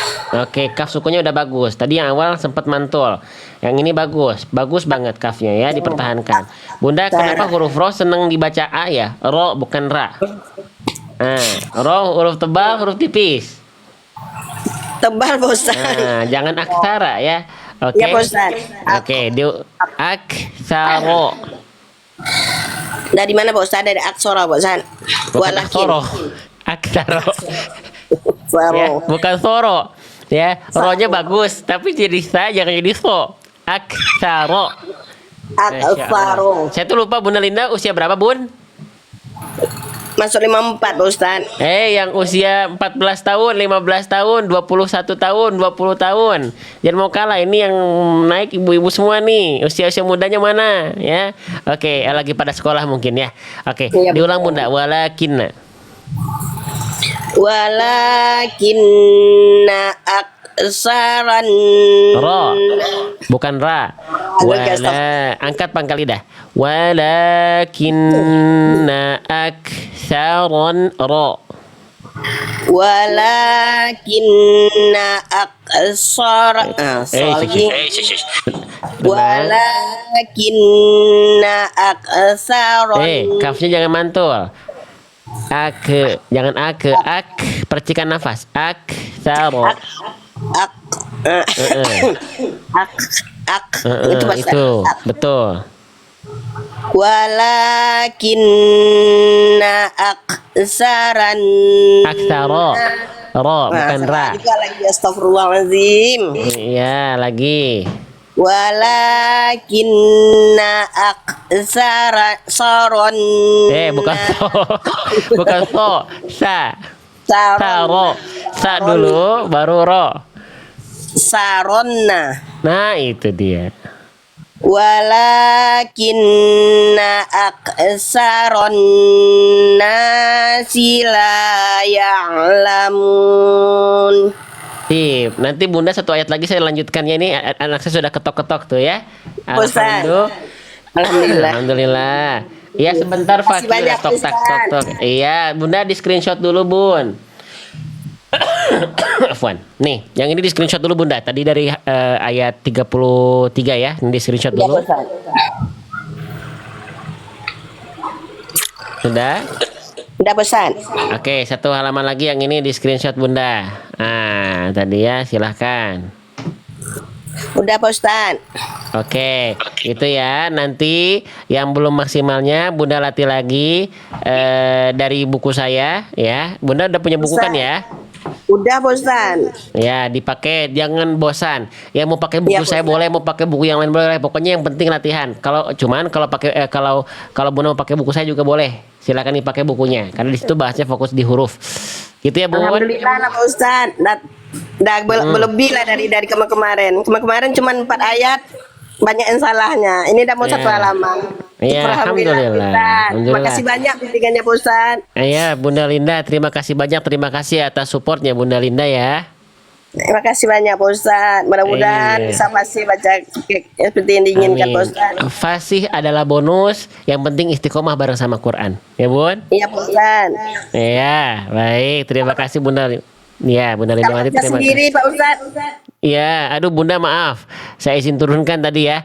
Oke, kaf sukunya udah bagus. Tadi yang awal sempat mantul. Yang ini bagus. Bagus banget kafnya ya, dipertahankan. Bunda, kenapa huruf ro seneng dibaca A ya? Ro bukan ra. Ro huruf tebal, huruf tipis. Tebal, Pak Ustaz. Jangan aksara ya. Oke. Ya, Pak Ustaz. Oke, aksaro. Dari mana Pak Ustaz? Dari aksara, Pak Ustaz. Bukan aksoro. Aksaro. Ya, Aksara. bukan soro. Ya, ro-nya bagus, tapi jadi sa jangan jadi so. Aksaro. Aksara. Saya tuh lupa Bunda Linda usia berapa, Bun? Masuk 54, Pak Ustaz. Yang usia 14 tahun, 15 tahun, 21 tahun, 20 tahun. Jangan mau kalah, ini yang naik ibu-ibu semua nih. Usia-usia mudanya mana? Ya. Oke, lagi pada sekolah mungkin ya. Oke, Iya, diulang Bunda. Walakinna. Walakinna aksaran Ro, bukan ra. Angkat pangkal lidah. Walakinna aksaron ro. walakinna aksara lagi. Walakinna aksaron Kafnya jangan mantul. Jangan percikan nafas. Aksaro. Itu Pak Ustaz. Itu betul. Walakinna aksaran Aksaro. Ro bukan ra. Juga lagi astagfirullahaladzim. Iya, lagi. Walakinna aksaron Bukan so. Bukan so. Sa. saron Ro. Sa dulu baru ro. saronna Nah, itu dia. walakinna aksaron nasi la ya'lamun. Sip. Nanti Bunda satu ayat lagi saya lanjutkannya, ini anak saya sudah ketok-ketok tuh ya. Ustaz. Alhamdulillah. Alhamdulillah. Iya, sebentar Makasih Fakir banyak, tok tak tok tok. Iya, Bunda di screenshot dulu, Bun. Afwan. Nih, yang ini di screenshot dulu Bunda. Tadi dari ayat 33 ya. Ini di screenshot dulu. Sudah? Udah pesan. Oke, satu halaman lagi yang ini di screenshot Bunda. Nah, tadi ya, silahkan. Udah Pak Ustaz. Oke, itu ya. Nanti yang belum maksimalnya Bunda latih lagi dari buku saya ya. Bunda udah punya buku kan ya? Udah Pak Ustaz. Ya, dipakai, jangan bosan. Ya, mau pakai buku Ya, saya boleh, mau pakai buku yang lain boleh. Pokoknya yang penting latihan. Kalau pakai kalau Bunda mau pakai buku saya juga boleh. Silakan dipakai bukunya. Karena di situ bahasnya fokus di huruf. Gitu ya, Bu. Alhamdulillah lah Pak Ustaz. Dah berlebih lah dari kemarin. Kemarin cuma 4 ayat. Banyak yang salahnya. Ini udah mau Ya. 1 halaman. Ya, Alhamdulillah. Terima kasih banyak bimbingannya Pak Ustaz. Ya, Bunda Linda, terima kasih banyak. Terima kasih atas supportnya Bunda Linda ya. Terima kasih banyak Pak Ustaz. Mudah-mudahan Iya. bisa masih baca seperti yang diinginkan Pak Ustaz. Fasih adalah bonus. Yang penting istiqomah bareng sama Quran. Ya, Bun? Iya Pak Ustaz. Ya, baik. Terima kasih Bunda. Ya, Bunda Linda. Kita baca Terima kasih. sendiri Pak Ustaz. Ya, aduh Bunda maaf. Saya izin turunkan tadi ya.